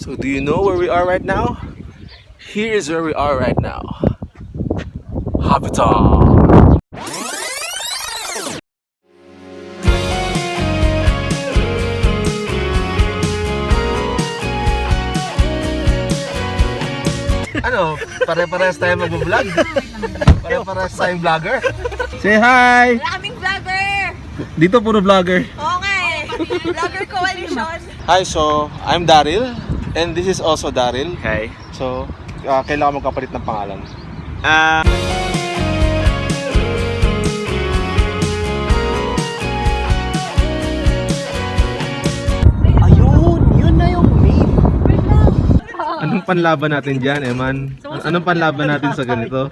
So do you know where we are right now? Here is where we are right now. Hobbiton. Ano? Pare-parehas tayo mag-vlog? Pare-parehas tayong vlogger? Say hi! Wala kaming vlogger! Dito puro vlogger. Okay! Vlogger coalition! Hi, so I'm Daryl and this is also Daryl. Hi. So, kailangan magkapalit ng pangalan. Ayun! Yun na yung name! Anong panlaban natin dyan, Eman? Anong panlaban natin sa ganito?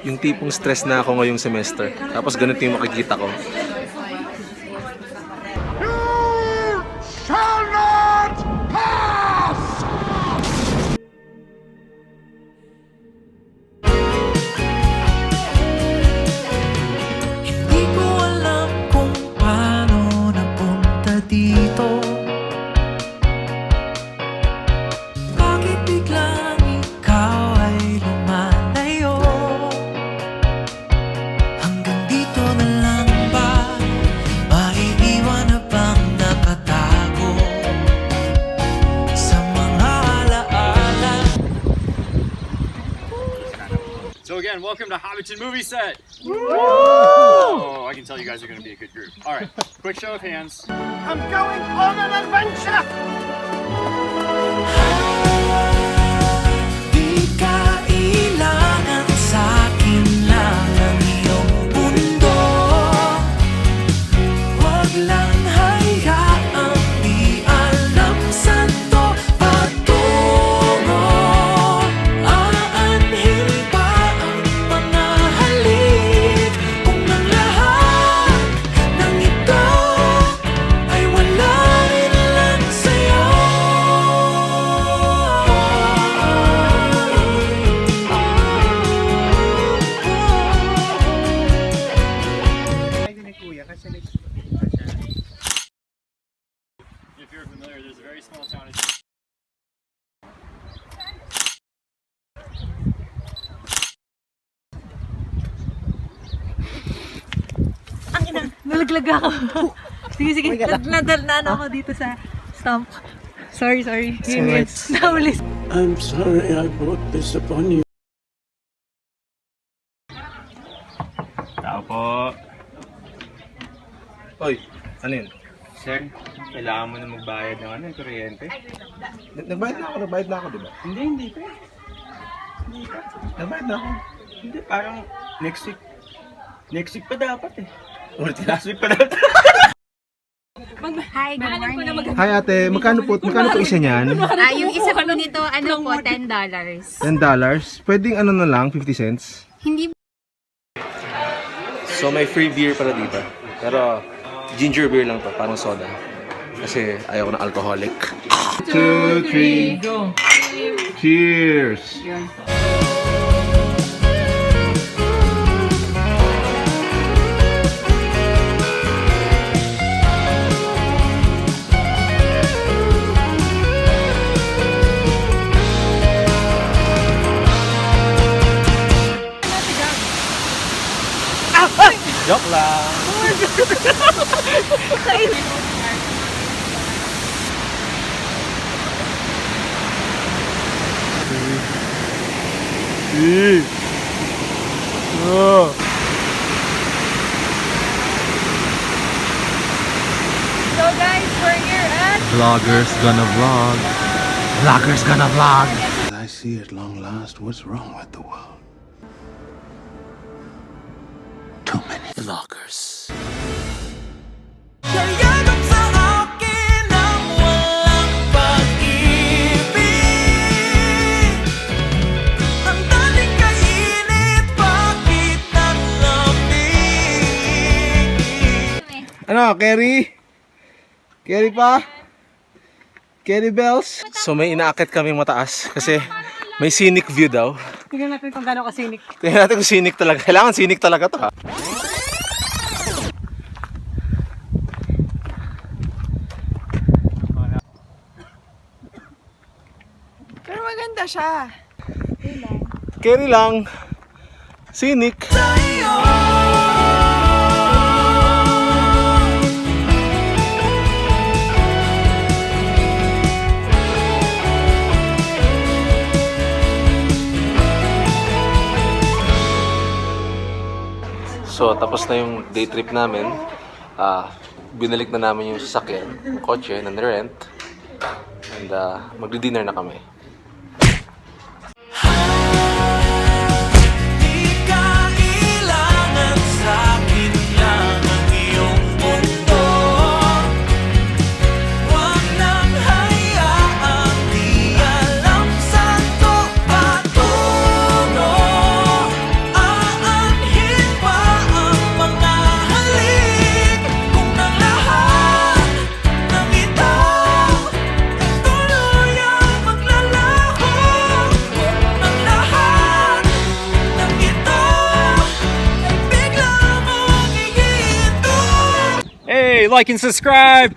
Yung tipong stress na ako ngayong semester. Tapos ganito yung makikita ko. Hindi ko alam kung paano napunta dito. Bakit biglang ikaw ay lumalayo? Hanggang dito na lang ba? Maiiwan na bang nakatago sa mga alaala? So again, welcome to Hobbiton Movie Set. Oh, I can tell you guys are going to be a good group. All right, quick show of hands. I'm going on an adventure! Di kailangan sa'kin lang ang iyong mundo. Huwag lang hayaang di alam saan to patungo. Aanhin pa ang mga halik kung ang lahat ng ito ay wala rin lang sa'yo. If you're familiar, there's a very small town. Ang ina, nalaglag ako. Sige, sige. Nadal na ako dito sa stump. Sorry. Naulis. I'm sorry I brought this upon you. Tao po. Oy, ano yun? Sir, kailangan mo na magbayad ng kuryente? Nagbayad na ako, diba? Hindi pa. Nagbayad na ako. Hindi, parang next week. Next week pa dapat eh. Last week pa dapat. Hi, good morning. Hi ate, magkano po isa niyan? Yung isa po nito, ano po, $10. $10? Pwedeng ano na lang, 50 cents? Hindi So may free beer para dito. Pero ginger beer lang to, parang soda. Kasi ayaw ko ng alcoholic. 2, 3, go! Cheers! Joke lang! So guys, we're here at... Vloggers gonna vlog. Vloggers gonna vlog. I see at long last what's wrong with the world. Too many Vloggers. Yayagap sa akin ang walang pag-ibig. Ang dating kainit, bakit ang lamig? Ano, Kerry? Kerry pa? Kerry bells? So may inaakit kaming mataas kasi may scenic view daw. Tignan natin kung gano'ng kasinik. Tingnan natin kung scenic talaga. Kailangan scenic talaga to ha. maganda siya. Carry lang. Scenic. So, tapos na yung day trip namin. Binalik na namin yung sasakyan, yung kotse na nirent. And magdi-dinner na kami. Di kailangan sa'kin lang ang iyong mundo. Huwag nang hayaang di alam saan to patungo. Aanhin pa ang mga halik kung ang lahat ng ito tuluyang maglalaho. Kung ang lahat ng ito ay bigla mong ihinto. Hey, like and subscribe.